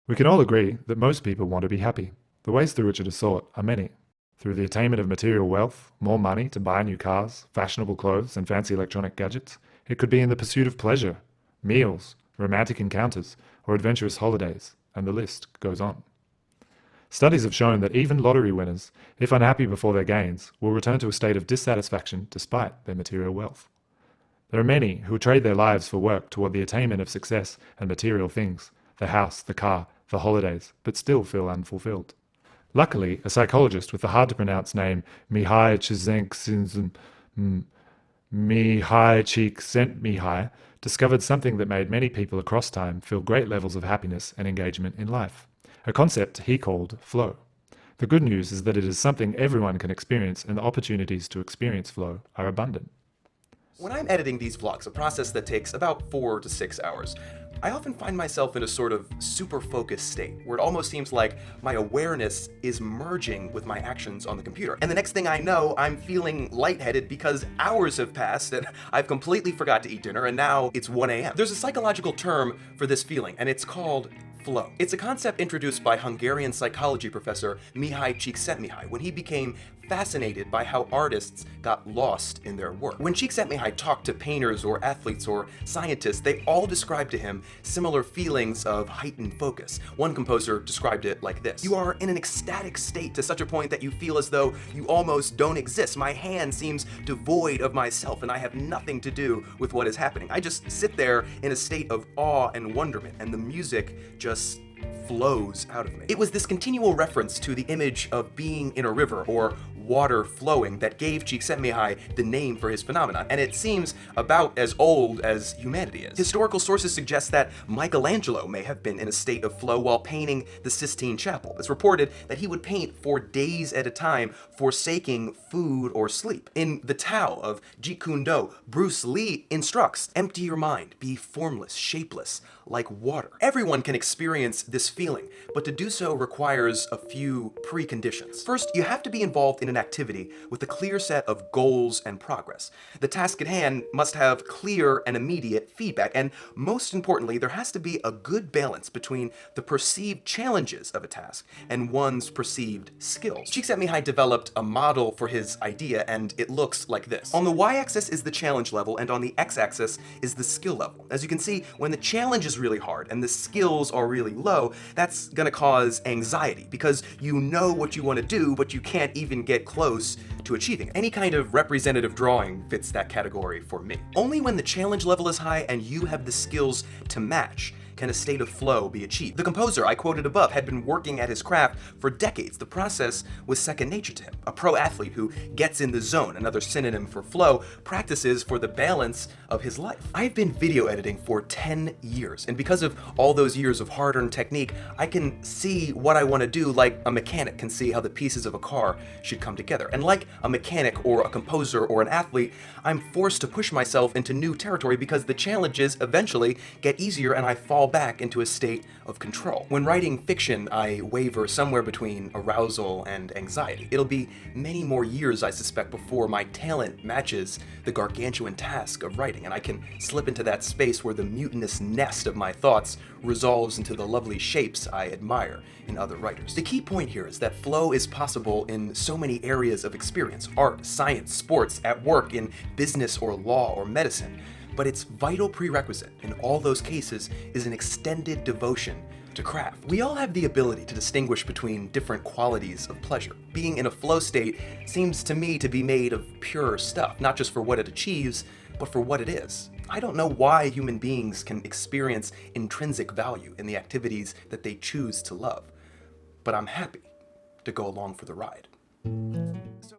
We can all agree that most people want to be happy. The ways through which it is sought are many. Through the attainment of material wealth, more money to buy new cars, fashionable clothes, and fancy electronic gadgets. It could be in the pursuit of pleasure, meals, romantic encounters, or adventurous holidays, and the list goes on. Studies have shown that even lottery winners, if unhappy before their gains, will return to a state of dissatisfaction despite their material wealth. There are many who trade their lives for work toward the attainment of success and material things, the house, the car, the holidays, but still feel unfulfilled. Luckily, a psychologist with the hard-to-pronounce name Mihai Csikszentmihalyi discovered something that made many people across time feel great levels of happiness and engagement in life, a concept he called flow. The good news is that it is something everyone can experience, and the opportunities to experience flow are abundant. When I'm editing these vlogs, a process that takes about 4 to 6 hours, I often find myself in a sort of super focused state, where it almost seems like my awareness is merging with my actions on the computer. And the next thing I know, I'm feeling lightheaded because hours have passed and I've completely forgot to eat dinner and now it's 1 a.m. There's a psychological term for this feeling, and it's called flow. It's a concept introduced by Hungarian psychology professor Mihai Csikszentmihalyi when he became fascinated by how artists got lost in their work. When Csikszentmihalyi talked to painters or athletes or scientists, they all described to him similar feelings of heightened focus. One composer described it like this: "You are in an ecstatic state to such a point that you feel as though you almost don't exist. My hand seems devoid of myself and I have nothing to do with what is happening. I just sit there in a state of awe and wonderment, and the music just flows out of me." It was this continual reference to the image of being in a river or water flowing that gave Csikszentmihalyi the name for his phenomenon, and it seems about as old as humanity is. Historical sources suggest that Michelangelo may have been in a state of flow while painting the Sistine Chapel. It's reported that he would paint for days at a time, forsaking food or sleep. In The Tao of Jeet Kune Do, Bruce Lee instructs, "Empty your mind, be formless, shapeless, like water." Everyone can experience this feeling, but to do so requires a few preconditions. First, you have to be involved in an activity with a clear set of goals and progress. The task at hand must have clear and immediate feedback, and most importantly, there has to be a good balance between the perceived challenges of a task and one's perceived skills. Csikszentmihalyi developed a model for his idea, and it looks like this. On the y-axis is the challenge level, and on the x-axis is the skill level. As you can see, when the challenge is really hard and the skills are really low, that's gonna cause anxiety because you know what you want to do, but you can't even get close to achieving it. Any kind of representative drawing fits that category for me. Only when the challenge level is high and you have the skills to match can a state of flow be achieved. The composer I quoted above had been working at his craft for decades. The process was second nature to him. A pro athlete who gets in the zone, another synonym for flow, practices for the balance of his life. I've been video editing for 10 years, and because of all those years of hard-earned technique, I can see what I want to do like a mechanic can see how the pieces of a car should come together. And like a mechanic or a composer or an athlete, I'm forced to push myself into new territory because the challenges eventually get easier and I fall back into a state of control. When writing fiction, I waver somewhere between arousal and anxiety. It'll be many more years, I suspect, before my talent matches the gargantuan task of writing, and I can slip into that space where the mutinous nest of my thoughts resolves into the lovely shapes I admire in other writers. The key point here is that flow is possible in so many areas of experience: art, science, sports, at work, in business or law or medicine. But its vital prerequisite in all those cases is an extended devotion to craft. We all have the ability to distinguish between different qualities of pleasure. Being in a flow state seems to me to be made of pure stuff, not just for what it achieves, but for what it is. I don't know why human beings can experience intrinsic value in the activities that they choose to love, but I'm happy to go along for the ride.